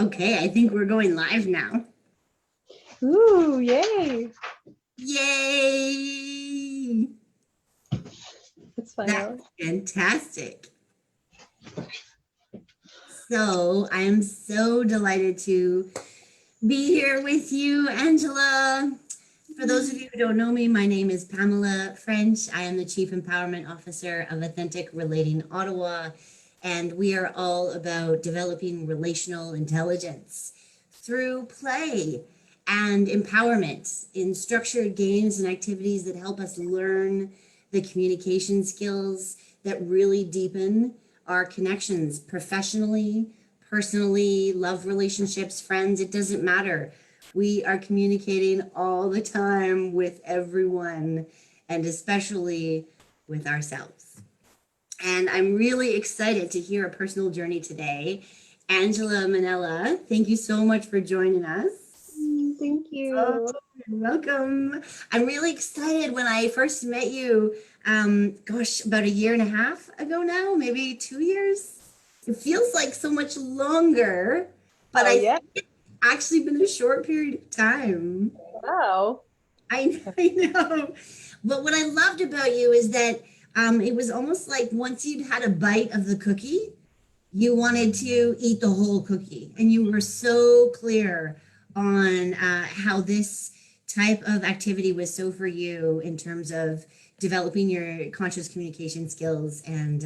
Okay, I think we're going live now. Ooh, yay. Yay! It's fun That's though. fantastic. So I am so delighted to be here with you, Angela. For those of you who don't know me, my name is Pamela French. I am the Chief Empowerment Officer of Authentic Relating Ottawa, and we are all about developing relational intelligence through play and empowerment in structured games and activities that help us learn the communication skills that really deepen our connections professionally, personally, love relationships, friends, it doesn't matter. We are communicating all the time with everyone and especially with ourselves. And I'm really excited to hear a personal journey today. Angela Manella, thank you so much for joining us. Thank Oh, you. you're welcome. I'm really excited. When I first met you, gosh, about a year and a half ago now, maybe 2 years. It feels like so much longer, but Oh, I yeah. think it's actually been a short period of time. Wow. I know. But what I loved about you is that it was almost like once you'd had a bite of the cookie, you wanted to eat the whole cookie. And you were so clear on how this type of activity was so for you in terms of developing your conscious communication skills. And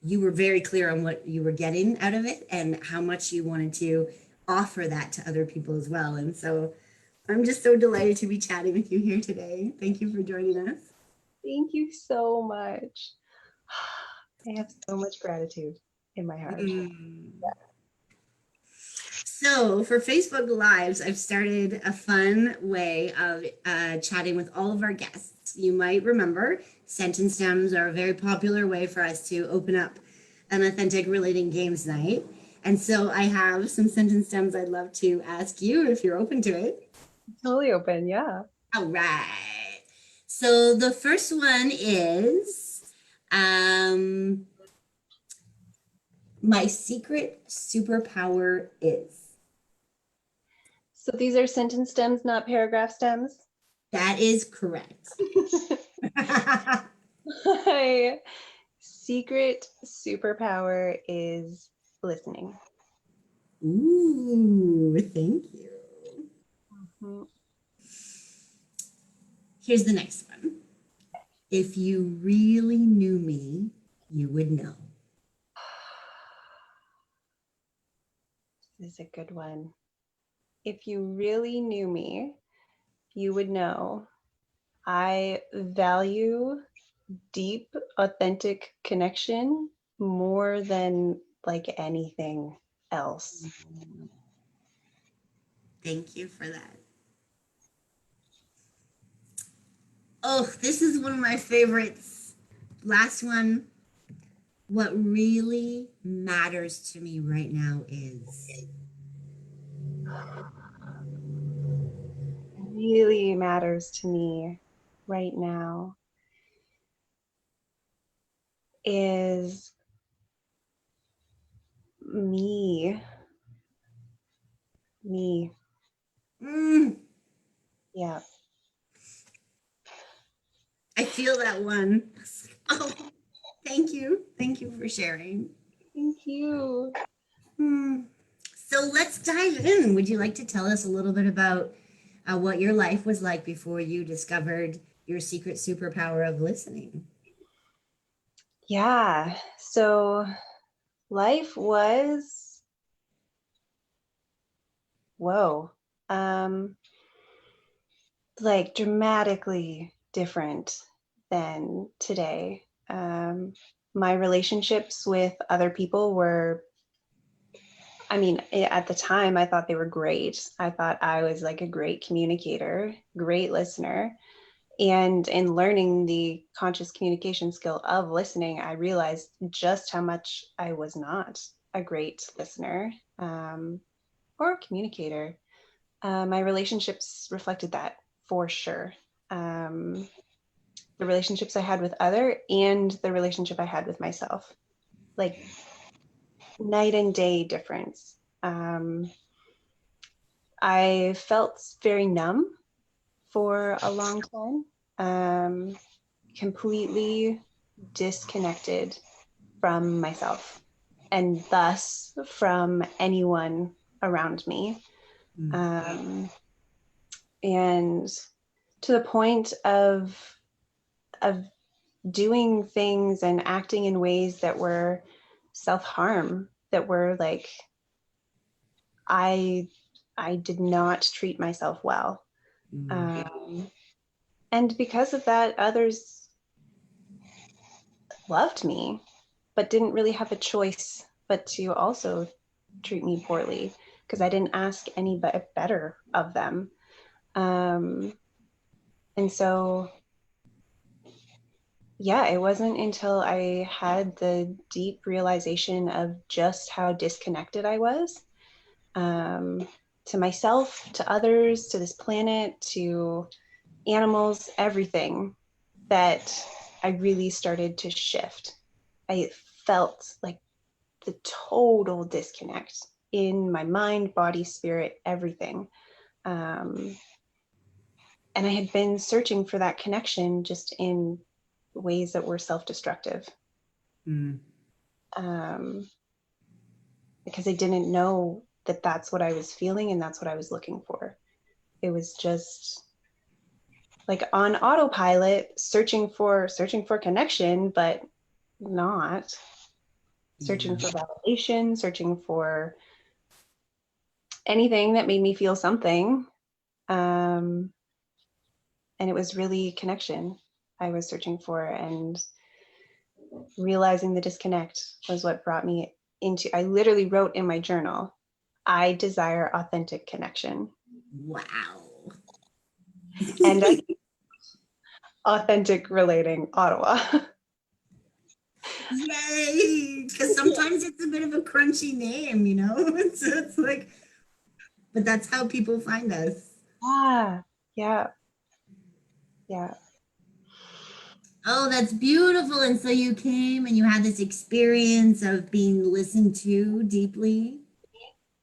you were very clear on what you were getting out of it and how much you wanted to offer that to other people as well. And so I'm just so delighted to be chatting with you here today. Thank you for joining us. Thank you so much. I have so much gratitude in my heart. Mm. So for Facebook Lives, I've started a fun way of chatting with all of our guests. You might remember sentence stems are a very popular way for us to open up an authentic relating games night. And so I have some sentence stems I'd love to ask you if you're open to it. Totally open. Yeah. All right. So the first one is um, my secret superpower is. So these are sentence stems, not paragraph stems. That is correct. My secret superpower is listening. Ooh, thank you. Mhm. Here's the next one. If you really knew me, you would know. This is a good one. If you really knew me, you would know I value deep, authentic connection more than like anything else. Thank you for that. Oh, this is one of my favorites. Last one. What really matters to me right now is. Really matters to me right now is me. Me. Mm, Yeah. I feel that one. Oh, thank you. Thank you for sharing. Thank you. Hmm. So let's dive in. Would you like to tell us a little bit about what your life was like before you discovered your secret superpower of listening? Yeah. So life was, whoa, um, like dramatically different than today. My relationships with other people were, I mean, at the time, I thought they were great. I thought I was like a great communicator, great listener. And in learning the conscious communication skill of listening, I realized just how much I was not a great listener or a communicator. My relationships reflected that for sure. Um, the relationships I had with other and the relationship I had with myself, like night and day difference. Um, I felt very numb for a long time, completely disconnected from myself and thus from anyone around me. Mm. Um, and to the point of doing things and acting in ways that were self-harm, that were like I I did not treat myself well. Mm. Um, and because of that, others loved me, but didn't really have a choice but to also treat me poorly because I didn't ask any better of them. Um, and so, yeah, it wasn't until I had the deep realization of just how disconnected I was, um, to myself, to others, to this planet, to animals, everything, that I really started to shift. I felt like the total disconnect in my mind, body, spirit, everything. Um, and I had been searching for that connection just in ways that were self-destructive, Mm. um, because I didn't know that that's what I was feeling and that's what I was looking for. It was just like on autopilot, searching for connection, but not searching Yeah. for validation, searching for anything that made me feel something. Um, and it was really connection I was searching for, and realizing the disconnect was what brought me into. I literally wrote in my journal, I desire authentic connection. Wow. And I authentic relating Ottawa. Yay! Because sometimes it's a bit of a crunchy name, you know? So it's like, but that's how people find us. Ah, yeah, yeah. Oh, that's beautiful. And so you came and you had this experience of being listened to deeply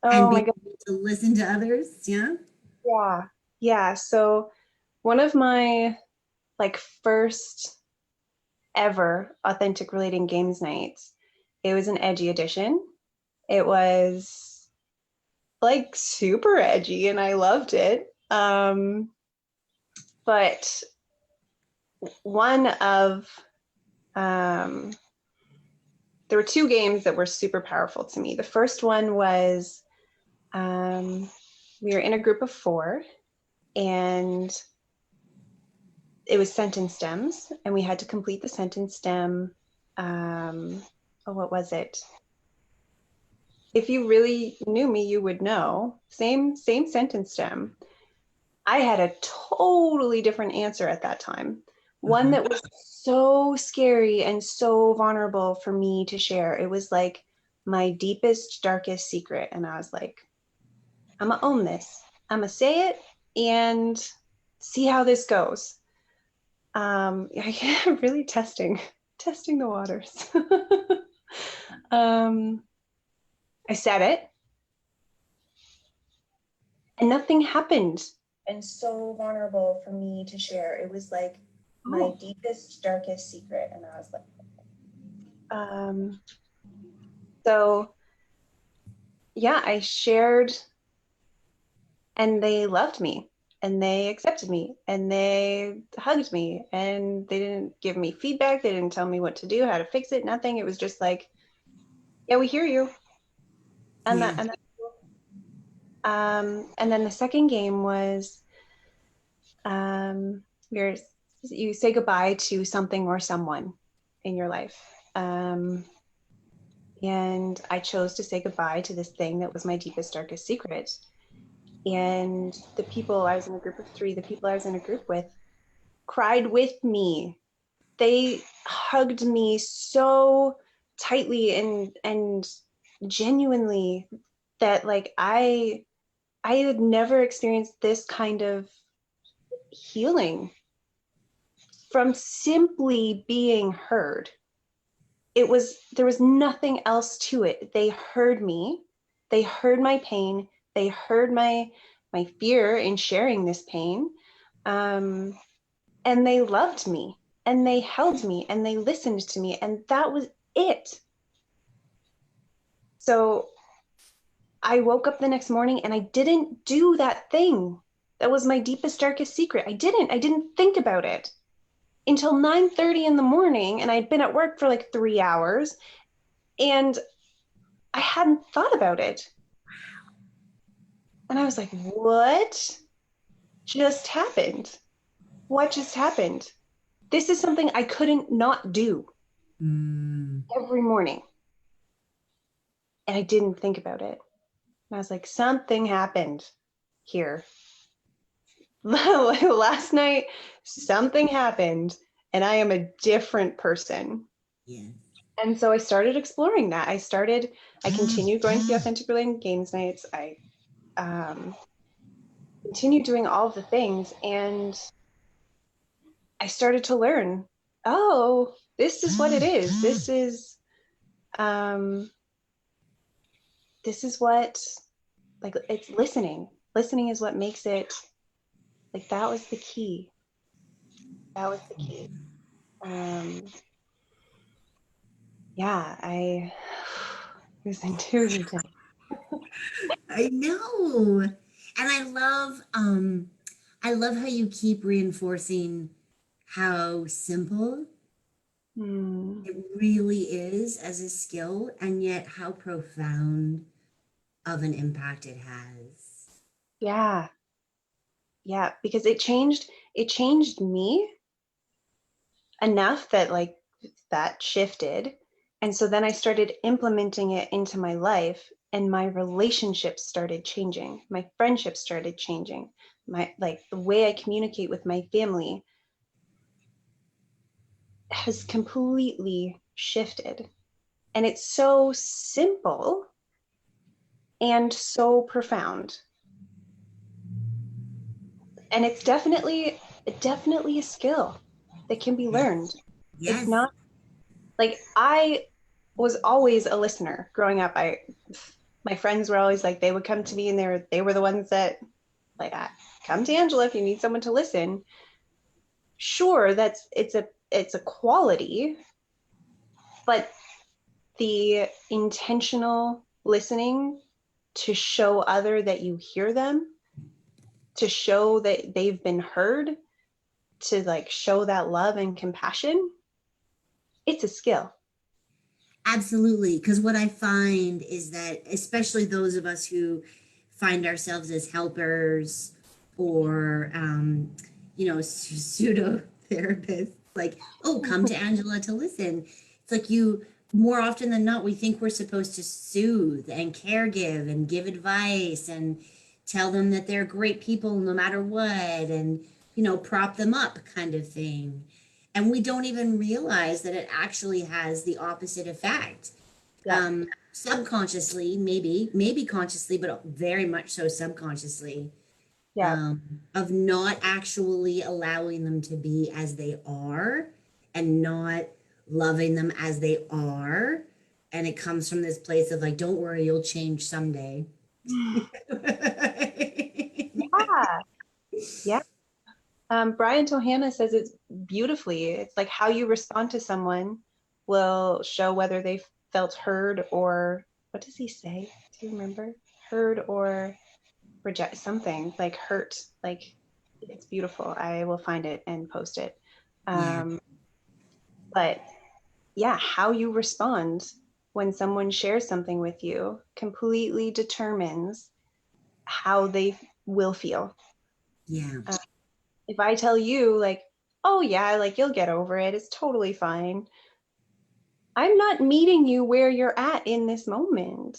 and Oh my being God. able to listen to others. Yeah. Yeah. Yeah. So one of my like first ever authentic relating games nights, it was an edgy edition. It was like super edgy and I loved it. But one of um, there were two games that were super powerful to me. The first one was um, we were in a group of four, and it was sentence stems, and we had to complete the sentence stem. Oh, what was it? If you really knew me, you would know. Same sentence stem. I had a totally different answer at that time. One Uh-huh. that was so scary and so vulnerable for me to share. It was like my deepest, darkest secret. And I was like, I'm gonna own this. I'm gonna say it and see how this goes. Really testing the waters. um, I said it, and nothing happened. And so vulnerable for me to share. It was like my deepest, darkest secret. And I was like, um, so yeah, I shared, and they loved me, and they accepted me, and they hugged me, and they didn't give me feedback. They didn't tell me what to do, how to fix it, nothing. It was just like, yeah, we hear you. And Yeah. that, and then the second game was, um, you're, you say goodbye to something or someone in your life. Um, and I chose to say goodbye to this thing that was my deepest, darkest secret. And the people I was in a group of three, the people I was in a group with cried with me. They hugged me so tightly and genuinely that like I had never experienced this kind of healing from simply being heard. It was, there was nothing else to it. They heard me, They heard my pain. They heard my fear in sharing this pain. And they loved me and they held me and they listened to me. And that was it. So I woke up the next morning and I didn't do that thing. That was my deepest, darkest secret. I didn't think about it until 9:30 in the morning. And I'd been at work for like 3 hours and I hadn't thought about it. And I was like, what just happened? What just happened? This is something I couldn't not do Mm. every morning. And I didn't think about it. And I was like, something happened here. Last night, something happened, and I am a different person. Yes. And so I started exploring that. I continued going to the Authentic Brilliant Games nights. I continued doing all of the things, and I started to learn, oh, this is what it is. Um, this is what, like, it's listening. Listening is what makes it, like, that was the key. That was the key. Um, yeah, it was intuitive. I know. And I love how you keep reinforcing how simple Hmm. it really is as a skill and yet how profound of an impact it has. Yeah, yeah, because it changed me enough that like that shifted. And so then I started implementing it into my life and my relationships started changing. My friendships started changing. My like the way I communicate with my family has completely shifted. And it's so simple and so profound. And it's definitely a skill that can be Yes. learned. It's Yes. not like I was always a listener growing up. I My friends were always like they would come to me and they were the ones that like come to Angela if you need someone to listen. Sure, it's a quality, but the intentional listening to show other that you hear them, to show that they've been heard, to like show that love and compassion, it's a skill. Absolutely. Because what I find is that, especially those of us who find ourselves as helpers or, pseudo therapists, like, oh, come to Angela to listen. It's like more often than not, we think we're supposed to soothe and care give and give advice and tell them that they're great people no matter what and, prop them up kind of thing. And we don't even realize that it actually has the opposite effect. Yep. Subconsciously, maybe consciously, but very much so subconsciously, Yep. of not actually allowing them to be as they are and not loving them as they are. And it comes from this place of like, don't worry, you'll change someday. Yeah. Yeah. Brian Tohana says it's beautifully. It's like how you respond to someone will show whether they felt heard or what does he say? Do you remember? Heard or reject something like hurt. Like it's beautiful. I will find it and post it. Yeah, But yeah, how you respond when someone shares something with you completely determines how they will feel. yeah, Uh, if I tell you like, oh yeah, like you'll get over it, it's totally fine. I'm not meeting you where you're at in this moment.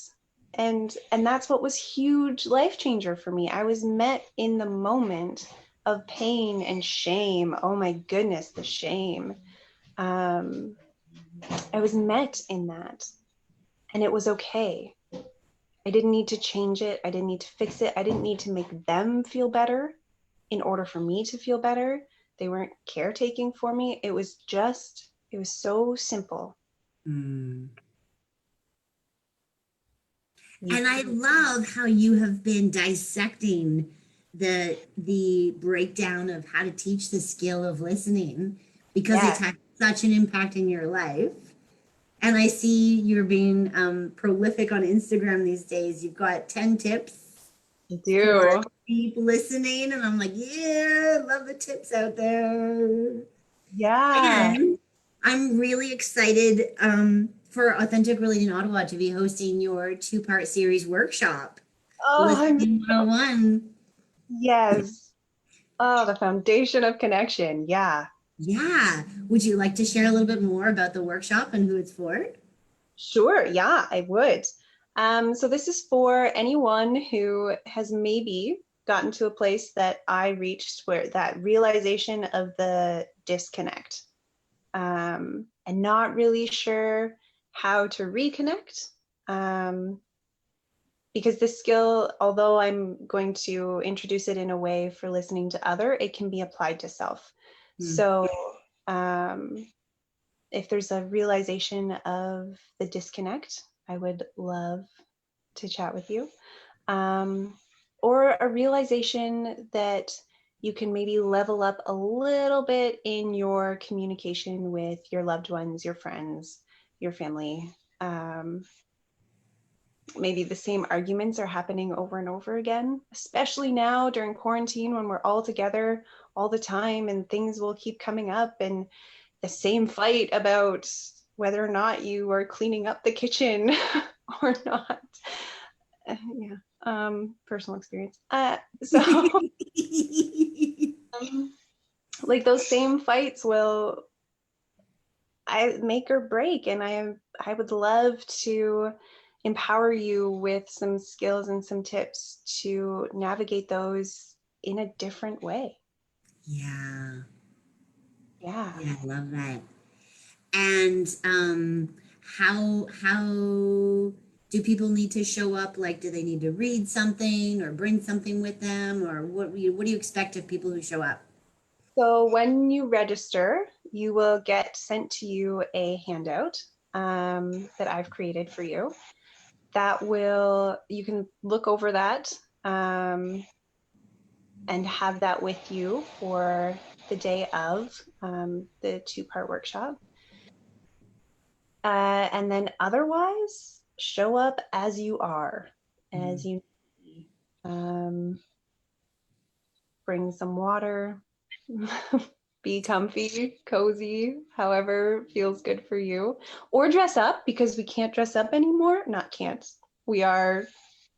And that's what was huge life changer for me. I was met in the moment of pain and shame. Oh my goodness, the shame. Um, I was met in that, and it was okay. I didn't need to change it. I didn't need to fix it. I didn't need to make them feel better in order for me to feel better. They weren't caretaking for me. It was so simple. mm. You And I too. love how you have been dissecting the breakdown of how to teach the skill of listening because it's Yes, had such an impact in your life. And I see you're being prolific on Instagram these days. You've got 10 tips I for do. deep listening. And I'm like, yeah, love the tips out there. Yeah. And I'm really excited for Authentic Relating Ottawa to be hosting your two-part series workshop, Oh, Listening 101. yes. Oh, the foundation of connection. Yeah. Yeah. Would you like to share a little bit more about the workshop and who it's for? Sure. Yeah, I would. So this is for anyone who has maybe gotten to a place that I reached where that realization of the disconnect, and not really sure how to reconnect. Um, because this skill, although I'm going to introduce it in a way for listening to other, it can be applied to self. Hmm. So um, if there's a realization of the disconnect, I would love to chat with you. Um, or a realization that you can maybe level up a little bit in your communication with your loved ones, your friends, your family. Um, Maybe the same arguments are happening over and over again, especially now during quarantine when we're all together all the time and things will keep coming up, and the same fight about whether or not you are cleaning up the kitchen or not. Yeah, personal experience. Um, like those same fights will I make or break, and I would love to empower you with some skills and some tips to navigate those in a different way. Yeah. Yeah. Yeah, I love that. And how do people need to show up? Like, do they need to read something or bring something with them, or what do you expect of people who show up? So when you register, you will get sent to you a handout that I've created for you. You can look over that um, and have that with you for the day of the two-part workshop. And then otherwise, show up as you are, as Mm. you um, bring some water, be comfy, cozy, however feels good for you, or dress up because we can't dress up anymore. Not can't. We are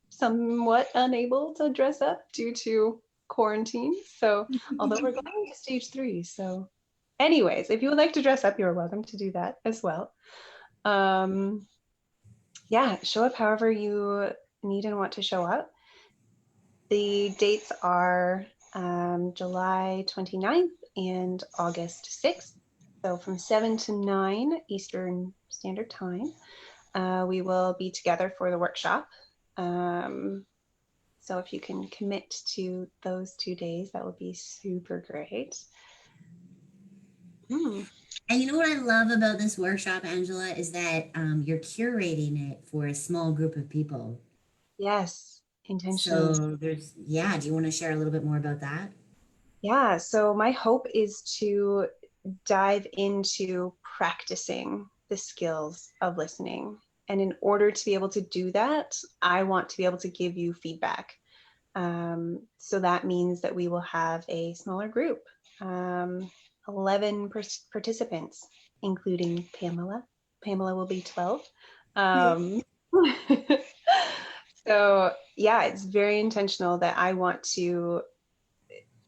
somewhat unable to dress up due to quarantine. So, although we're going to stage 3. So, anyways, if you would like to dress up, you're welcome to do that as well. Um, yeah, show up however you need and want to show up. The dates are July 29th and August 6th. So from 7 to 9 Eastern Standard Time, we will be together for the workshop. Um, so if you can commit to those 2 days, that would be super great. Mm, And you know what I love about this workshop, Angela, is that you're curating it for a small group of people. yes, intentionally. So yeah, do you want to share a little bit more about that? Yeah, so my hope is to dive into practicing the skills of listening. And in order to be able to do that, I want to be able to give you feedback. So that means that we will have a smaller group, um, 11 participants, including Pamela. Pamela will be 12. Um, so, yeah, it's very intentional that I want to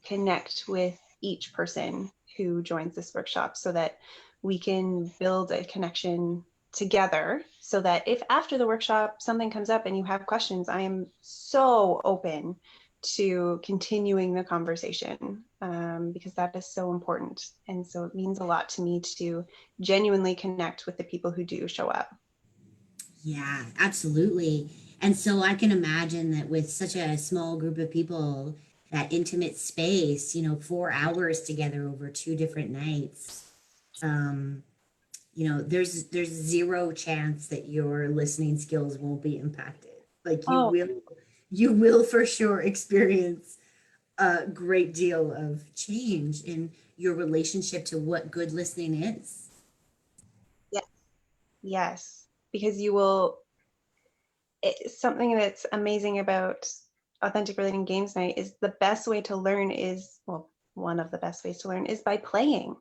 connect with each person who joins this workshop so that we can build a connection together, so that if after the workshop something comes up and you have questions, I am so open to continuing the conversation, because that is so important. And so it means a lot to me to genuinely connect with the people who do show up. Yeah, absolutely. And so I can imagine that with such a small group of people, that intimate space, 4 hours together over two different nights, um, there's zero chance that your listening skills won't be impacted. Like Oh, you will for sure experience a great deal of change in your relationship to what good listening is. yes, yes. Because you will, something that's amazing about authentic relating games night is the best way to learn is, well, one of the best ways to learn is by playing.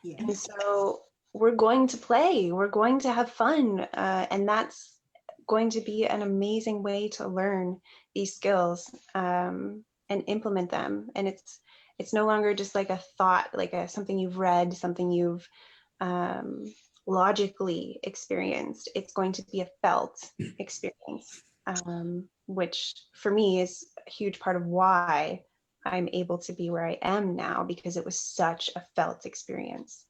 Yeah. And so we're going to play, we're going to have fun, and that's going to be an amazing way to learn these skills, and implement them. And it's no longer just like a thought, like something you've read, something you've um, logically experienced. It's going to be a felt experience, which for me is a huge part of why I'm able to be where I am now, because it was such a felt experience.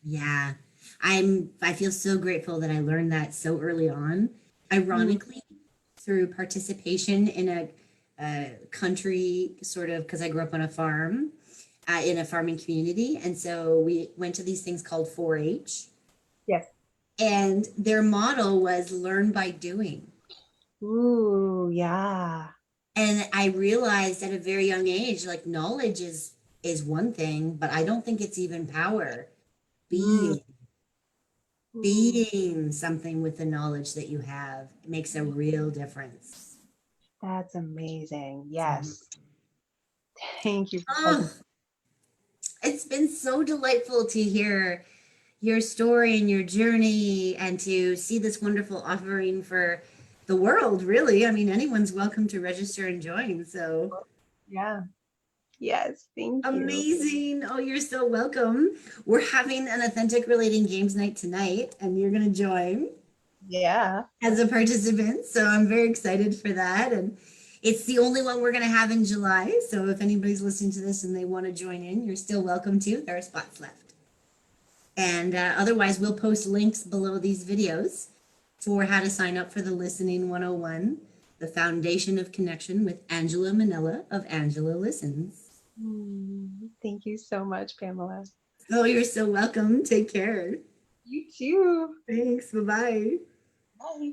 Yeah. I feel so grateful that I learned that so early on. Mm. Ironically, through participation in a country sort of because I grew up on a farm in a farming community. And so we went to these things called 4-H, Yes. and their motto was learn by doing. Ooh, yeah. And I realized at a very young age, like knowledge is one thing, but I don't think it's even power. Mm. Being Ooh, being something with the knowledge that you have makes a real difference. that's amazing. So, Yes. Thank you for oh, helping. it's been so delightful to hear your story and your journey and to see this wonderful offering for the world, really. I mean, anyone's welcome to register and join. So Yeah. Yes. Thank you. amazing. Oh, you're so welcome. We're having an authentic relating games night tonight, and you're going to join Yeah. as a participant. So I'm very excited for that. And it's the only one we're going to have in July. So if anybody's listening to this and they want to join in, you're still welcome to. There are spots left. And otherwise, we'll post links below these videos for how to sign up for the Listening 101, the Foundation of Connection with Angela Manella of Angela Listens. Thank you so much, Pamela. Oh, you're so welcome. Take care. You too. Thanks. Bye bye. Bye.